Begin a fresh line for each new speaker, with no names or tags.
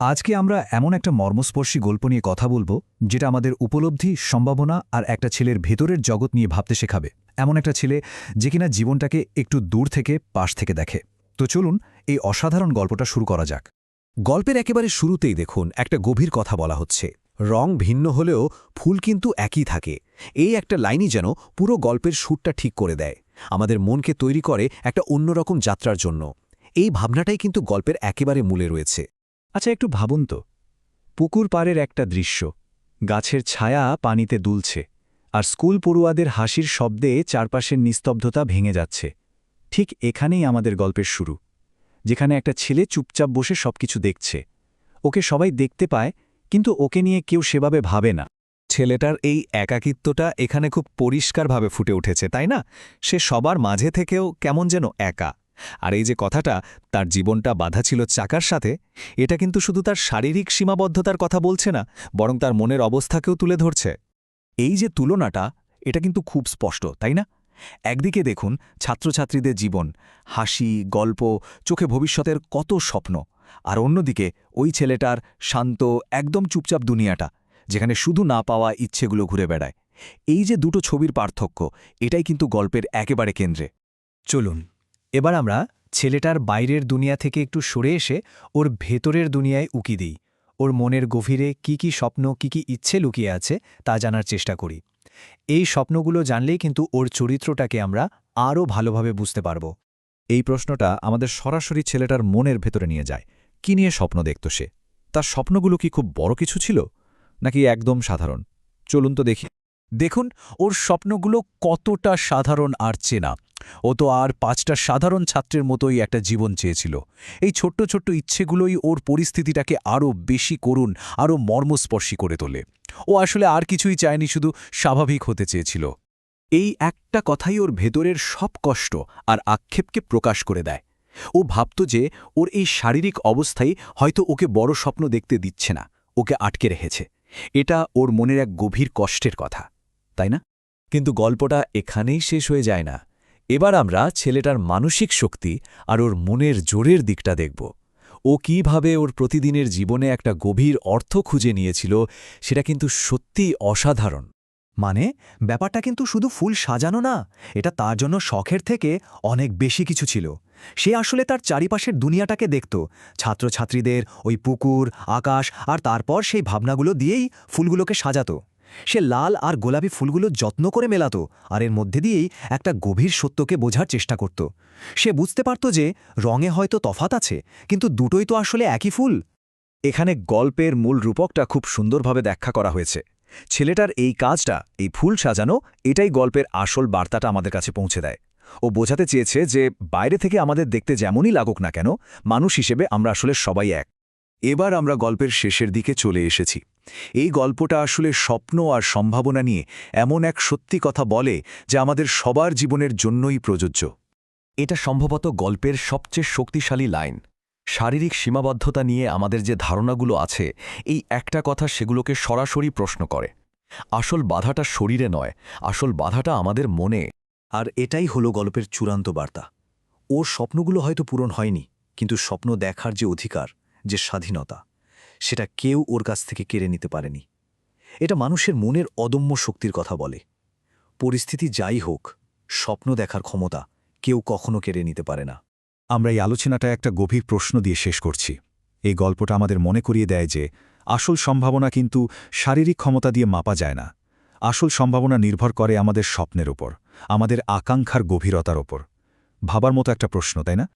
আজকে আমরা এমন একটা মর্মস্পর্শী গল্প নিয়ে কথা বলবো যেটা আমাদের উপলব্ধি, সম্ভাবনা আর একটা ছেলের ভেতরের জগৎ নিয়ে ভাবতে শেখাবে। এমন একটা ছেলে যে কিনা জীবনটাকে একটু দূর থেকে পাশ থেকে দেখে। তো চলুন এই অসাধারণ গল্পটা শুরু করা যাক।
গল্পের একেবারে শুরুতেই দেখুন একটা গভীর কথা বলা হচ্ছে। রং ভিন্ন হলেও ফুল কিন্তু একই থাকে। এই একটা লাইনই যেন পুরো গল্পের সুরটা ঠিক করে দেয়, আমাদের মনকে তৈরি করে একটা অন্যরকম যাত্রার জন্য। এই ভাবনাটাই কিন্তু গল্পের একেবারে মূলে রয়েছে।
আচ্ছা, একটু ভাবুন তো, পুকুর পাড়ের একটা দৃশ্য, গাছের ছায়া পানিতে দুলছে, আর স্কুল পড়ুয়াদের হাসির শব্দে চারপাশের নিস্তব্ধতা ভেঙে যাচ্ছে। ঠিক এখানেই আমাদের গল্পের শুরু, যেখানে একটা ছেলে চুপচাপ বসে সবকিছু দেখছে। ওকে সবাই দেখতে পায়, কিন্তু ওকে নিয়ে কেউ সেভাবে ভাবে না।
ছেলেটার এই একাকিত্বটা এখানে খুব পরিষ্কারভাবে ফুটে উঠেছে, তাই না? সে সবার মাঝে থেকেও কেমন যেন একা। আর এই যে কথাটা, তার জীবনটা বাঁধা ছিল চাকার সাথে, এটা কিন্তু শুধু তার শারীরিক সীমাবদ্ধতার কথা বলছে না, বরং তার মনের অবস্থাকেও তুলে ধরছে।
এই যে তুলনাটা, এটা কিন্তু খুব স্পষ্ট, তাই না? একদিকে দেখুন ছাত্রছাত্রীদের জীবন, হাসি, গল্প, চোখে ভবিষ্যতের কত স্বপ্ন। আর অন্যদিকে ওই ছেলেটার শান্ত, একদম চুপচাপ দুনিয়াটা, যেখানে শুধু না পাওয়া ইচ্ছেগুলো ঘুরে বেড়ায়। এই যে দুটো ছবির পার্থক্য, এটাই কিন্তু গল্পের একেবারে কেন্দ্রে। চলুন এবার আমরা ছেলেটার বাইরের দুনিয়া থেকে একটু সরে এসে ওর ভেতরের দুনিয়ায় উকি দিই। ওর মনের গভীরে কি কি স্বপ্ন, কি কি ইচ্ছে লুকিয়ে আছে তা জানার চেষ্টা করি। এই স্বপ্নগুলো জানলেই কিন্তু ওর চরিত্রটাকে আমরা আরও ভালোভাবে বুঝতে পারব।
এই প্রশ্নটা আমাদের সরাসরি ছেলেটার মনের ভেতরে নিয়ে যায়। কি নিয়ে স্বপ্ন দেখত সে? তার স্বপ্নগুলো কি খুব বড় কিছু ছিল, নাকি একদম সাধারণ? চলুন তো দেখি।
দেখুন ওর স্বপ্নগুলো কতটা সাধারণ আর চেনা। ও তো আর ৫টা সাধারণ ছাত্রের মতোই একটা জীবন চেয়েছিল। এই ছোট্ট ছোট্ট ইচ্ছেগুলোই ওর পরিস্থিতিটাকে আরও বেশি করুণ, আরও মর্মস্পর্শী করে তোলে। ও আসলে আর কিছুই চায়নি, শুধু স্বাভাবিক হতে চেয়েছিল। এই একটা কথাই ওর ভেতরের সব কষ্ট আর আক্ষেপকে প্রকাশ করে দেয়। ও ভাবত যে ওর এই শারীরিক অবস্থাই হয়তো ওকে বড় স্বপ্ন দেখতে দিচ্ছে না, ওকে আটকে রেখেছে। এটা ওর মনের এক গভীর কষ্টের কথা, তাই না?
কিন্তু গল্পটা এখানেই শেষ হয়ে যায় না। এবার আমরা ছেলেটার মানসিক শক্তি আর ওর মনের জোরের দিকটা দেখব। ও কিভাবে ওর প্রতিদিনের জীবনে একটা গভীর অর্থ খুঁজে নিয়েছিল, সেটা কিন্তু সত্যিই অসাধারণ।
মানে ব্যাপারটা কিন্তু শুধু ফুল সাজানো না, এটা তার জন্য শখের থেকে অনেক বেশি কিছু ছিল। সে আসলে তার চারিপাশের দুনিয়াটাকে দেখত, ছাত্রছাত্রীদের, ওই পুকুর, আকাশ, আর তারপর সেই ভাবনাগুলো দিয়েই ফুলগুলোকে সাজাতো। সে লাল আর গোলাপি ফুলগুলো যত্ন করে মেলাতো, আর এর মধ্যে দিয়েই একটা গভীর সত্যকে বোঝার চেষ্টা করত। সে বুঝতে পারত যে রঙে হয়তো তফাৎ আছে, কিন্তু দুটোই তো আসলে একই ফুল।
এখানে গল্পের মূল রূপকটা খুব সুন্দরভাবে ব্যাখ্যা করা হয়েছে। ছেলেটার এই কাজটা, এই ফুল সাজানো, এটাই গল্পের আসল বার্তাটা আমাদের কাছে পৌঁছে দেয়। ও বোঝাতে চেয়েছে যে বাইরে থেকে আমাদের দেখতে যেমনই লাগুক না কেন, মানুষ হিসেবে আমরা আসলে সবাই এক।
এবার আমরা গল্পের শেষের দিকে চলে এসেছি। এই গল্পটা আসলে স্বপ্ন আর সম্ভাবনা নিয়ে এমন এক সত্যি কথা বলে, যা আমাদের সবার জীবনের জন্যই প্রযোজ্য।
এটা সম্ভবত গল্পের সবচেয়ে শক্তিশালী লাইন। শারীরিক সীমাবদ্ধতা নিয়ে আমাদের যে ধারণাগুলো আছে, এই একটা কথা সেগুলোকে সরাসরি প্রশ্ন করে। আসল বাধাটা শরীরে নয়, আসল বাধাটা আমাদের মনে।
আর এটাই হলো গল্পের চূড়ান্ত বার্তা। ওর স্বপ্নগুলো হয়তো পূরণ হয়নি, কিন্তু স্বপ্ন দেখার যে অধিকার, যে স্বাধীনতা, সেটা কেউ ওর কাছ থেকে কেড়ে নিতে পারেনি। এটা মানুষের মনের অদম্য শক্তির কথা বলে। পরিস্থিতি যাই হোক, স্বপ্ন দেখার ক্ষমতা কেউ কখনো কেড়ে নিতে পারে না।
আমরা এই আলোচনাটা একটা গভীর প্রশ্ন দিয়ে শেষ করছি। এই গল্পটা আমাদের মনে করিয়ে দেয় যে আসল সম্ভাবনা কিন্তু শারীরিক ক্ষমতা দিয়ে মাপা যায় না। আসল সম্ভাবনা নির্ভর করে আমাদের স্বপ্নের ওপর, আমাদের আকাঙ্ক্ষার গভীরতার ওপর। ভাবার মতো একটা প্রশ্ন, তাই না?